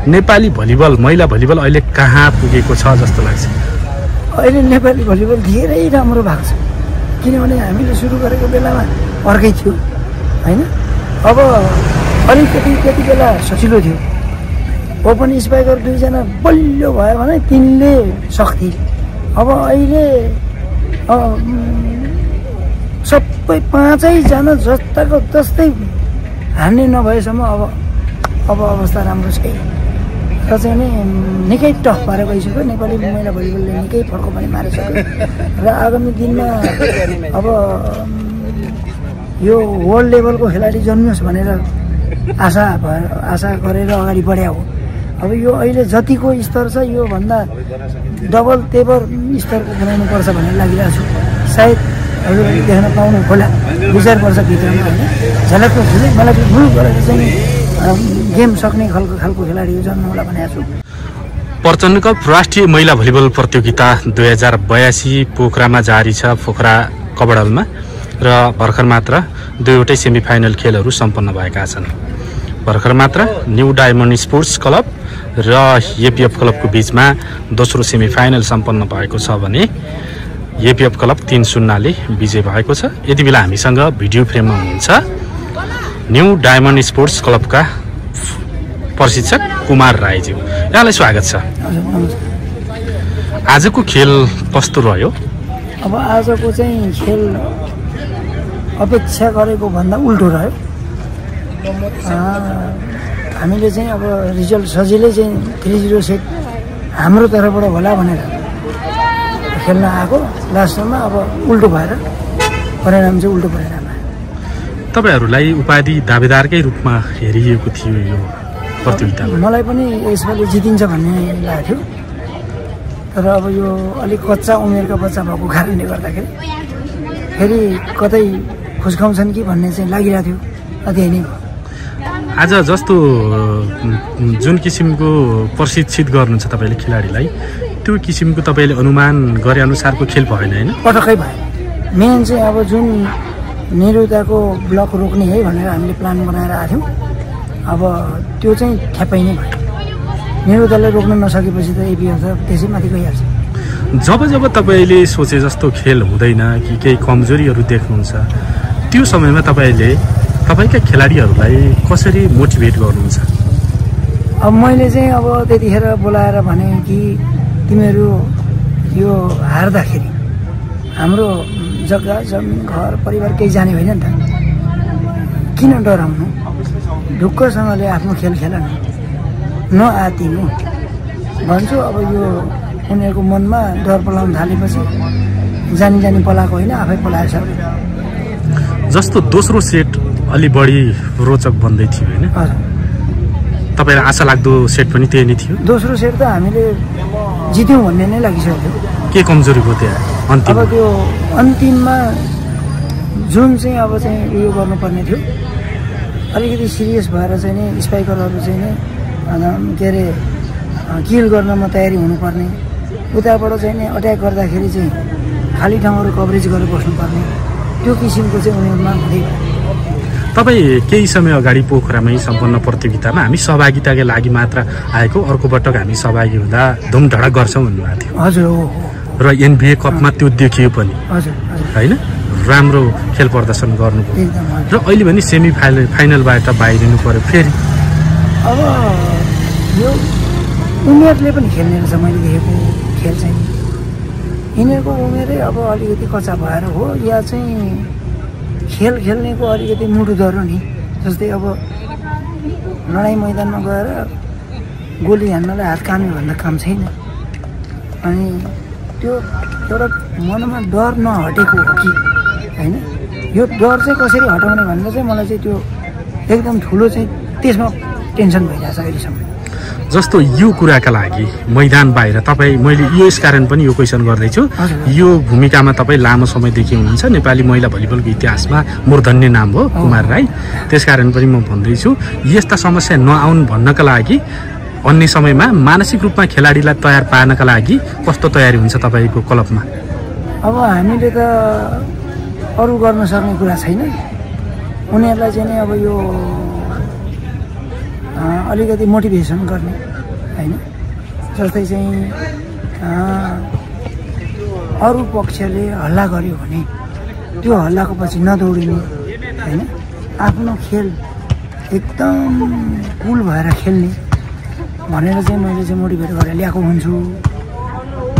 Nepali volleyball महिला volleyball अहिले कहाँ पुगेको छ जस्तो लाग्छ? अहिले नेपाली भलिबल धेरै राम्रो भएको छ, किनभने हामीले सुरु गरेको बेलामा अर्कै थियो हैन। अब अलिकति त्यति बेला सजिलो थियो। ओपन स्पाइकर 2 जना बलियो भयो भने तिनले सक्थे। अब अहिले सबै 5 जना जस्ताको जस्तै हान्ने नभएसम्म अब अवस्था राम्रो छैन र चाहिँ नि निकै टफ भएर गइसक्यो। नेपाली महिला भलिबलले निकै फड्को पनि मारिसक्यो र आगामी दिनमा अब यो वर्ल्ड लेभलको खेलाडी जन्मियोस् भनेर आशा गरेर अगाडि बढ्या हो। अब यो अहिले जतिको स्तर छ यो भन्दा डबल तेबर स्तरको बनाउनु पर्छ भन्ने लागिरहेको छु। सायद हजुरहरूले देख्न पाउनु होला 2-4 वर्षभित्रमा होइन। झलकको ठुलै मलाई ठुलो गरेर चाहिँ गेम सक्ने खालको खेलाडीहरू जन्माउला भनेको छु। प्रचण्ड कप राष्ट्रिय महिला भलिबल प्रतियोगिता 2082 पोखरामा जारी छ, पोखरा कबडलमा, र भर्खर मात्र 2वटै सेमिफाइनल खेलहरू सम्पन्न भएका छन्। भर्खर मात्र न्यू डायमन्ड स्पोर्ट्स क्लब र एपीएफ क्लबको बीचमा दोस्रो सेमिफाइनल सम्पन्न भएको छ भने एपीएफ क्लब 3-0 विजय भएको छ। यति बेला हामीसँग भिडियो फ्रेममा हुनुहुन्छ न्यू डायमन्ड स्पोर्ट्स क्लबका प्रशिक्षक कुमार राईज्यू। यहाँलाई स्वागत छ। आजको खेल कस्तो रह्यो? अब आजको चाहिँ खेल अपेक्षा गरेको भन्दा उल्टो रह्यो। हामीले चाहिँ अब रिजल्ट सजिलै चाहिँ 3-0 सेट हाम्रो तर्फबाट होला भनेर खेल्न आएको, लास्टमा अब उल्टो भएर परिणाम चाहिँ उल्टो परिणाम आयो। तपाईहरूलाई उपाधि दावेदारकै रूपमा हेरिएको थियो यो प्रतियोगितामा? मलाई पनि यसपालि जितिन्छ भन्ने लागेको थियो, तर अब यो अलिक कच्चा उमेरका बच्चा भएको कारणले गर्दाखेरि फेरि कतै खुस्काउँछन् कि भन्ने चाहिँ लागिरहेको थियो। त्यही नै आज जस्तो जुन किसिमको प्रशिक्षित गर्नुहुन्छ तपाईँले खेलाडीलाई, त्यो किसिमको तपाईँले अनुमान गरे अनुसारको खेल भएन होइन? पटक्कै भयो। मेन चाहिँ अब जुन निरुताको ब्लक रोक्ने है भनेर हामीले प्लान बनाएर आएको थियौँ, अब त्यो चाहिँ ठ्याप्पै नै भयो। निरुतालाई रोक्न नसकेपछि त एपीएफ त त्यसै माथि गइहाल्छ। जब तपाईँले सोचे जस्तो खेल हुँदैन कि केही कमजोरीहरू देख्नुहुन्छ, त्यो समयमा तपाईँका खेलाडीहरूलाई कसरी मोटिभेट गर्नुहुन्छ? अब मैले चाहिँ अब त्यतिखेर बोलाएर भने कि तिमीहरू यो हार्दाखेरि हाम्रो जग्गा जमिन घर परिवार केही जाने होइन नि त, किन डराउनु, ढुक्कसँगले आफ्नो खेल खेल नआतिनु भन्छु। अब यो उनीहरूको मनमा डर पलाउन थालेपछि जानी पलाएको होइन, आफै पलाएछ। जस्तो दोस्रो सेट अलि बढी रोचक बन्दै थियो होइन? तपाईँलाई आशा लाग्दो सेट पनि त्यही नै थियो? दोस्रो सेट त हामीले जित्यौँ भन्ने नै लागिसक्यो। के कमजोरी भयो त्यहाँ अन्तिम? अब त्यो अन्तिममा जुन चाहिँ अब चाहिँ उयो गर्नुपर्ने थियो, अलिकति सिरियस भएर चाहिँ नि स्पाइकरहरू चाहिँ नि के अरे किल गर्नमा तयारी हुनुपर्ने, उताबाट चाहिँ नि अट्याक गर्दाखेरि चाहिँ खाली ठाउँहरू कभरेज गरेर बस्नुपर्ने, त्यो किसिमको चाहिँ उनीहरूमा हुँदै। तपाईँ केही समय अगाडि पोखरामै सम्पन्न प्रतियोगितामा हामी सहभागिताका लागि मात्र आएको, अर्को पटक हामी सहभागी हुँदा धुमधडक गर्छौँ भन्नुभएको थियो। हजुर हो। र एनबिए कपमा त्यो देखियो पनि होइन? राम्रो खेल प्रदर्शन गर्नुभयो र अहिले पनि फाइनलबाट बाहिरिनु पर्यो फेरि। अब यो उमेरले पनि खेल्ने रहेछ मैले देखेको खेल चाहिँ। यिनीहरूको उमेरै अब अलिकति कच्चा भएर हो या चाहिँ खेल खेल्नेको अलिकति मुटु डरो नि। जस्तै अब लडाइँ मैदानमा गएर गोली हान्नलाई हात काम्यो भन्दा काम छैन। अनि त्यो एउटा मनमा डर नहटेको हो कि होइन, यो डर चाहिँ कसरी हटाउने भनेर चाहिँ मलाई चाहिँ त्यो एकदम ठुलो चाहिँ त्यसमा टेन्सन भइरहेछ अहिलेसम्म। जस्तो यो कुराका लागि मैदान बाहिर मैले यस कारण पनि यो क्वेसन गर्दैछु, यो भूमिकामा तपाईँ लामो समयदेखि हुनुहुन्छ, नेपाली महिला भलिबलको इतिहासमा मूर्धन्य नाम हो कुमार राई, त्यसकारण पनि म भन्दैछु यस्ता समस्या नआउन् भन्नका लागि अन्य समयमा मानसिक रूपमा खेलाडीलाई तयार पार्नका लागि कस्तो तयारी हुन्छ तपाईँको क्लबमा? अब हामीले त अरू गर्न सक्ने कुरा छैन, उनीहरूलाई चाहिँ अब यो अलिकति मोटिभेसन गर्ने होइन। जस्तै चाहिँ अरू पक्षले हल्ला गर्यो भने त्यो हल्लाको पछि नदौडिने होइन, आफ्नो खेल एकदम कुल भएर खेल्ने भनेर चाहिँ मैले चाहिँ मोटिभेट गरेर ल्याएको हुन्छु।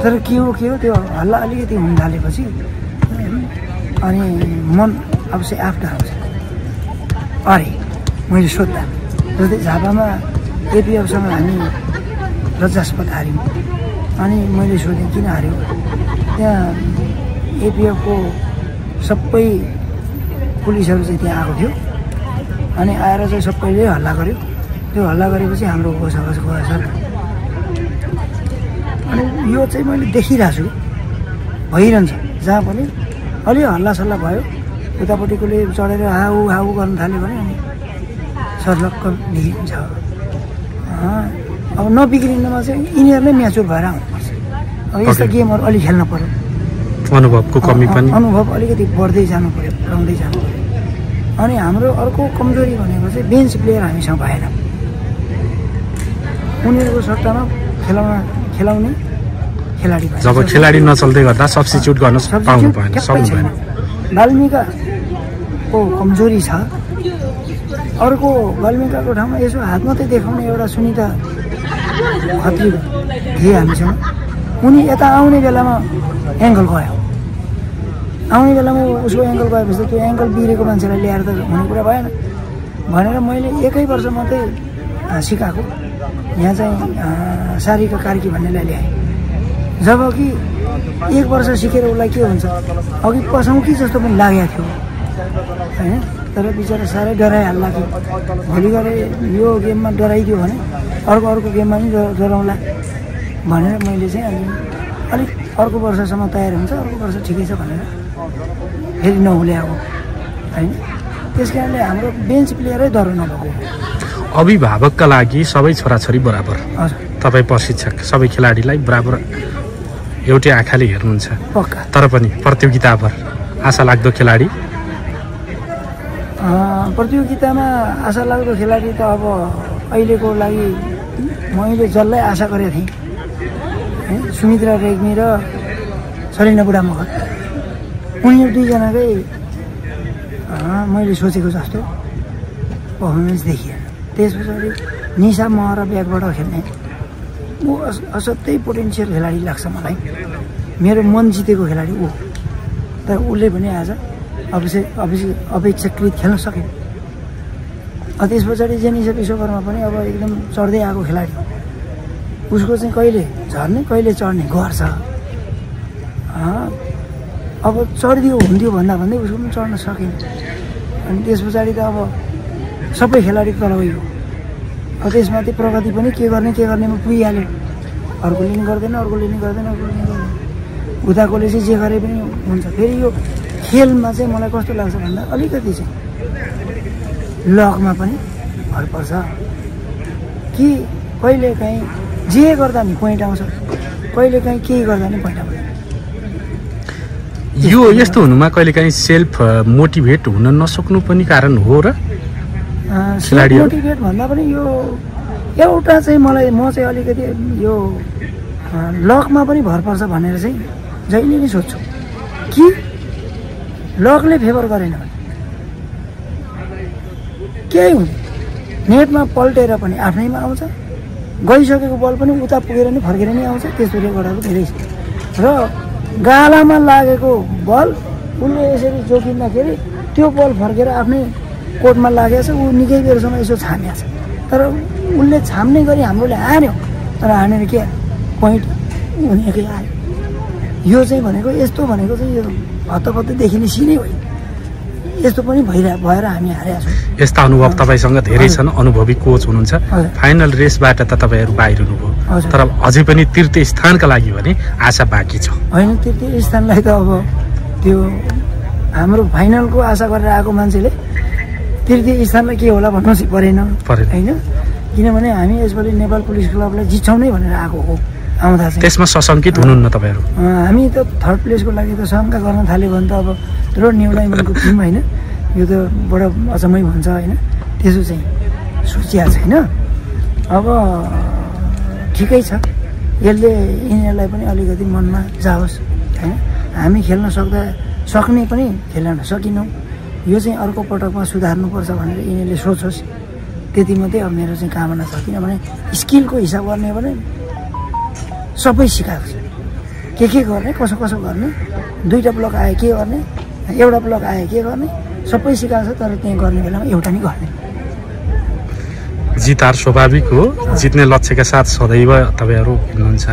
तर के हो त्यो हल्ला अलिकति हुन थालेपछि अनि मन अब चाहिँ आफ डराउँछ। अरे मैले सोद्धा जस्तै झापामा एपिएफसँग हामी लज्जास्पद हार्यौँ अनि मैले सोधेँ किन हार्यो, त्यहाँ एपिएफको सबै पुलिसहरू चाहिँ त्यहाँ आएको थियो अनि आएर चाहिँ सबैले हल्ला गर्यो। त्यो हल्ला गरेपछि हाम्रो होस गयो सर। अनि यो चाहिँ मैले देखिरहेको छु भइरहन्छ, जहाँ पनि अलि हल्लासल्ला भयो उतापट्टिकोले चढेर हाउ हाउ गर्न थाल्यो भने अनि सर्लक्क देखिन्छ। अब नबिग्रिनमा चाहिँ यिनीहरू नै म्याचुर भएर आउनुपर्छ। अब यस्ता गेमहरू अलिक खेल्न पऱ्यो, अनुभवको कमी पनि, अनुभव अलिकति बढ्दै जानु पऱ्यो, बढाउँदै जानु पऱ्यो। अनि हाम्रो अर्को कमजोरी भनेको चाहिँ बेन्च प्लेयर हामीसँग भएन। उनीहरूको सट्टामा खेलाउने खेलाडी भएन। जब खेलाडी नचल्दै गर्दा सब्स्टिट्युट गर्न पाउनु भएन, सक्नु भएन। बाल्मिकाको कमजोरी छ। अर्को बाल्मिकाको ठाउँमा यसो हात मात्रै देखाउने एउटा सुनिता खत्री थिए हामीसँग। उनी यता आउने बेलामा एङ्गल गयो, आउने बेलामा उसको एङ्गल गएपछि त्यो एङ्गल बिरेको मान्छेलाई ल्याएर त हुने कुरा भएन भनेर मैले 1 वर्ष मात्रै सिकाएको यहाँ चाहिँ सारिका कार्की भन्नेलाई ल्याएँ। जबकि 1 वर्ष सिकेर उसलाई के हुन्छ अघि पसाउँ कि जस्तो पनि लागेको थियो होइन। तर बिचरा साह्रै डराइहाल्ला कि भोलि गएर यो गेममा डराइदियो भने अर्को गेममा पनि डराउँला भनेर मैले चाहिँ अनि अलिक अर्को वर्षसम्म तयार हुन्छ, अर्को वर्ष ठिकै छ भनेर फेरि नहुल्याएको होइन। त्यस कारणले हाम्रो बेन्च प्लेयरै डर नभएको। अभिभावकका लागि सबै छोराछोरी बराबर, तपाईँ प्रशिक्षक सबै खेलाडीलाई बराबर एउटै आँखाले हेर्नुहुन्छ। पक्का। तर पनि प्रतियोगिताभर आशा लाग्दो खेलाडी, प्रतियोगितामा आशा लाग्दो खेलाडी त अब अहिलेको लागि मैले जसलाई आशा गरेको थिएँ होइन, सुमित्रा रेग्मी र सलिना बुढा मगर, उनीहरू दुईजनाकै मैले सोचेको जस्तो पर्फर्मेन्स देखिएन। त्यस पछाडि निशा महरा ब्याकबाट खेल्ने ऊ असाध्यै पोटेन्सियल खेलाडी लाग्छ मलाई, मेरो मन जितेको खेलाडी ऊ। तर उसले पनि आज अपेक्षाकृत खेल्न सक्यो। त्यस पछाडि जेनिसा विश्वकर्मा पनि अब एकदम चढ्दै आएको खेलाडी, उसको चाहिँ कहिले झर्ने कहिले चढ्ने गर्छ। अब चढिदियो हुन्थ्यो भन्दै उसको पनि चढ्न सकेन। अनि त्यस पछाडि त अब सबै खेलाडी तल गयो। अब त्यसमाथि प्रगति पनि के गर्नेमा पुगिहाल्यो। अर्कोले नि गर्दैन, अर्कोले नि गर्दैन। उताकोले चाहिँ जे गरे पनि हुन्छ। फेरि यो खेलमा चाहिँ मलाई कस्तो लाग्छ भन्दा अलिकति चाहिँ लकमा पनि भर पर्छ कि कहिलेकाहीँ जे गर्दा नि पोइन्ट आउँछ, कहिलेकाहीँ केही गर्दा नि पोइन्ट आउँछ। यो यस्तो हुनुमा कहिलेकाहीँ सेल्फ मोटिभेट हुन नसक्नु पनि कारण हो र? मोटिभेट भन्दा पनि यो एउटा चाहिँ म चाहिँ अलिकति यो लकमा पनि भर पर्छ भनेर चाहिँ जहिले नै सोध्छु कि लकले फेभर गरेन भने केही हुँदैन। नेटमा पल्टेर पनि आफ्नैमा आउँछ, गइसकेको बल पनि उता पुगेर नि फर्केर नि आउँछ। त्यस्तोले गर्दाको धेरै छ। र गालामा लागेको बल उसले यसरी जोगिँदाखेरि त्यो बल फर्केर आफ्नै कोर्टमा लागेको छ, ऊ निकै बेरसम्म यसो छामेको छ। तर उसले छाम्ने गरी हाम्रोले हान्यो, तर हानेर के पोइन्ट उनीकै आयो। यो चाहिँ भनेको यस्तो भनेको चाहिँ यो हत्तपत्त देखिने सिनै होइन, यस्तो पनि भएर हामी हारेका छौँ। यस्ता अनुभव तपाईँसँग धेरै छन्, अनुभवी कोच हुनुहुन्छ। फाइनल रेसबाट त तपाईँहरू बाहिर हुनुभयो, तर अझै पनि तृतीय स्थानका लागि भने आशा बाँकी छ होइन? तृतीय स्थानलाई त अब त्यो हाम्रो फाइनलको आशा गरेर आएको मान्छेले तृतीय स्थानलाई के होला भन्नु चाहिँ परेन होइन। किनभने हामी यसपालि नेपाल पुलिस क्लबलाई जित्छौँ नै भनेर आएको हो। आउँदा चाहिँ त्यसमा सशङ्कित हुनुहुन्न तपाईँहरू? हामी त 3rd प्लेसको लागि त शङ्का गर्न थाल्यो भने त अब र न्यू डायमन्डको टिम होइन, यो त बडो अचम्मै भन्छ होइन। त्यसो चाहिँ सोचिया छैन। अब ठिकै छ, यसले यिनीहरूलाई पनि अलिकति मनमा जाओस् होइन। हामी खेल्न सक्ने पनि खेल्न सकिनौँ, यो चाहिँ अर्को पटकमा सुधार्नुपर्छ भनेर यिनीहरूले सोचोस्, त्यति मात्रै अब मेरो चाहिँ कामना छ। किनभने स्किलको हिसाब गर्ने हो भने सबै सिकाएको छ, के गर्ने, कसो गर्ने, 2टा ब्लक आयो के गर्ने, एउटा ब्लक आयो के गर्ने, सबै सिकाएको छ। तर त्यहाँ गर्ने बेलामा एउटा नि गर्ने। जित हार स्वाभाविक हो, जित्ने लक्ष्यका साथ सदैव तपाईँहरू हिँड्नुहुन्छ।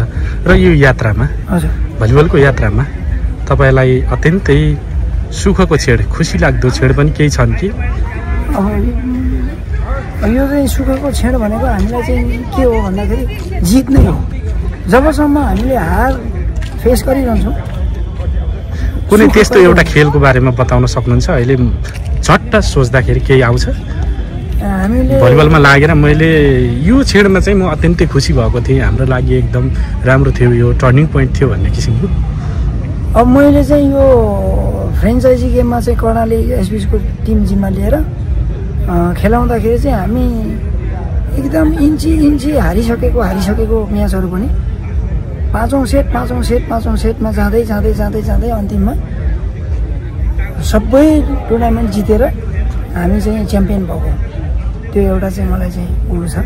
र यो यात्रामा, हजुर, भलिबलको यात्रामा तपाईँलाई अत्यन्तै सुखको क्षण, खुसी लाग्दो क्षण पनि केही छन् कि? अब यो चाहिँ सुखको क्षण भनेको हामीलाई चाहिँ के हो भन्दाखेरि जित नै हो। जबसम्म हामीले हार फेस गरिरहन्छौँ। कुनै त्यस्तो एउटा खेलको बारेमा बताउन सक्नुहुन्छ? अहिले झट्ट सोच्दाखेरि केही आउँछ? हामीले भलिबलमा लागेर मैले यो क्षणमा चाहिँ म अत्यन्तै खुसी भएको थिएँ, हाम्रो लागि एकदम राम्रो थियो, यो टर्निङ पोइन्ट थियो भन्ने किसिमको? अब मैले चाहिँ यो फ्रेन्चाइजी गेममा चाहिँ कर्णाली एसबिसको टिम जिम्मा लिएर खेलाउँदाखेरि चाहिँ हामी एकदम इन्ची हारिसकेको म्याचहरू पनि 5औं सेटमा जाँदै अन्तिममा सबै टुर्नामेन्ट जितेर हामी चाहिँ च्याम्पियन भएको। त्यो एउटा चाहिँ मलाई चाहिँ उयो छ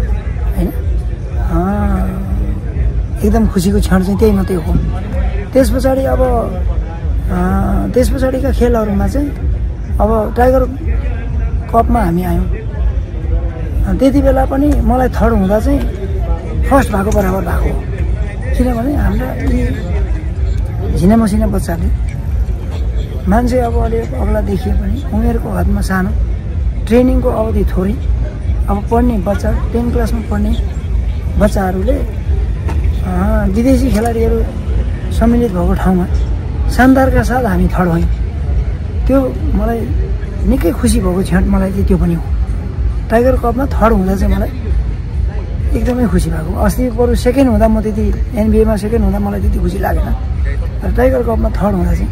होइन। एकदम खुसीको क्षण चाहिँ त्यही मात्रै हो। त्यस पछाडिका खेलहरूमा चाहिँ अब टाइगर कपमा हामी आयौँ, त्यति बेला पनि मलाई थर्ड हुँदा चाहिँ फर्स्ट भएको बराबर भएको हो। किनभने हाम्रा यी झिना मसिना बच्चाले मान्छे अब अलि अग्ला देखिए पनि उमेरको हदमा सानो, ट्रेनिङको अवधि थोरै, अब पढ्ने बच्चा 10 क्लासमा पढ्ने बच्चाहरूले विदेशी खेलाडीहरू सम्मिलित भएको ठाउँमा शानदारका साथ हामी थर्ड भयौँ। त्यो मलाई निकै खुसी भएको क्षण मलाई चाहिँ त्यो पनि हो। टाइगर कपमा थर्ड हुँदा चाहिँ मलाई एकदमै खुसी भएको। अस्ति बरु सेकेन्ड हुँदा म त्यति एनबिएमा सेकेन्ड हुँदा मलाई त्यति खुसी लागेन, तर टाइगर कपमा थर्ड हुँदा चाहिँ,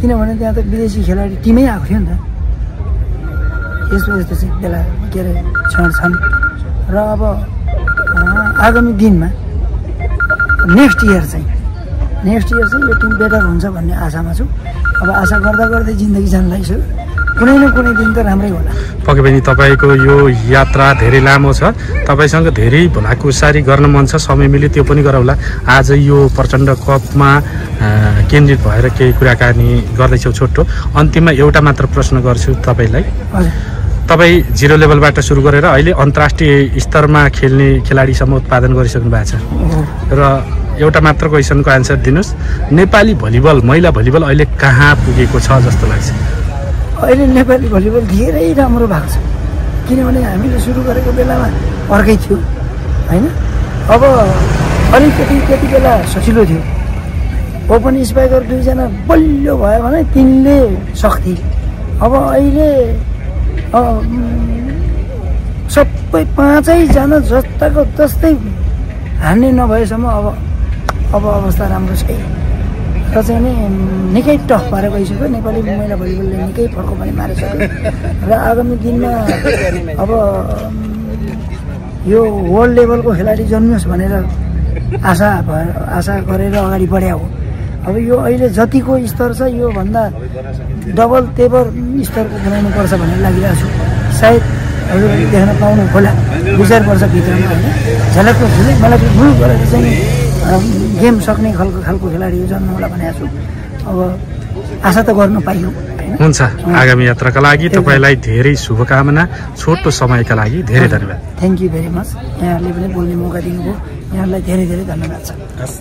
किनभने त्यहाँ त विदेशी खेलाडी टिमै आएको थियो नि त। यस्तो चाहिँ बेला के अरे क्षण छन्। र अब आगामी दिनमा नेक्स्ट इयर चाहिँ यो टिम बेटर हुन्छ भन्ने आशामा छु। अब आशा गर्दै जिन्दगी जान लागिसक्यो, कुनै न कुनै दिन त राम्रै होला। पक्कै पनि तपाईँको यो यात्रा धेरै लामो छ, तपाईँसँग धेरै भलाकुसारी गर्न मन छ, समय मिल्यो त्यो पनि गरौँला। आज यो प्रचण्ड कपमा केन्द्रित भएर केही कुराकानी गर्दैछौँ छोटो। अन्तिममा एउटा मात्र प्रश्न गर्छु तपाईँलाई। तपाईँ 0 लेभलबाट सुरु गरेर अहिले अन्तर्राष्ट्रिय स्तरमा खेल्ने खेलाडीसम्म उत्पादन गरिसक्नु भएको छ, र एउटा मात्र क्वेसनको आन्सर दिनुहोस्। नेपाली भलिबल, महिला भलिबल अहिले कहाँ पुगेको छ जस्तो लाग्छ? अहिले नेपाली भलिबल धेरै राम्रो भएको छ, किनभने हामीले सुरु गरेको बेलामा अर्कै थियो होइन। अब अलिकति त्यति बेला सजिलो थियो, ओपन स्पाइकर 2जना बलियो भयो भने 3ले सक्थे। अब अहिले सबै 5जना जस्ताको जस्तै हान्ने नभएसम्म अब अवस्था राम्रो छैन। र चाहिँ नि निकै टफ भएर गइसक्यो। नेपाली महिला भलिबलले निकै फड्को पनि मारिसक्यो, र आगामी दिनमा अब यो वर्ल्ड लेभलको खेलाडी जन्मियोस् भनेर आशा गरेर अगाडि बढ्या हो। अब यो अहिले जतिको स्तर छ योभन्दा डबल तेबर स्तरको बनाउनुपर्छ भन्ने लागिरहेको छु। सायद हजुरहरूले देख्न पाउनु होला 2-4 वर्षभित्रमा होइन। झलकको झुलै मलाई भुल गरेर चाहिँ गेम सक्ने खालको खेलाडी जन्म होला भनेको छु। अब आशा त गर्नु पाइयो। हुन्छ, आगामी यात्राका लागि तपाईँलाई धेरै शुभकामना। छोटो समयका लागि धेरै धन्यवाद। Thank you very much. यहाँहरूले पनि बोल्ने मौका दिनुभयो, यहाँहरूलाई धेरै धेरै धन्यवाद छ।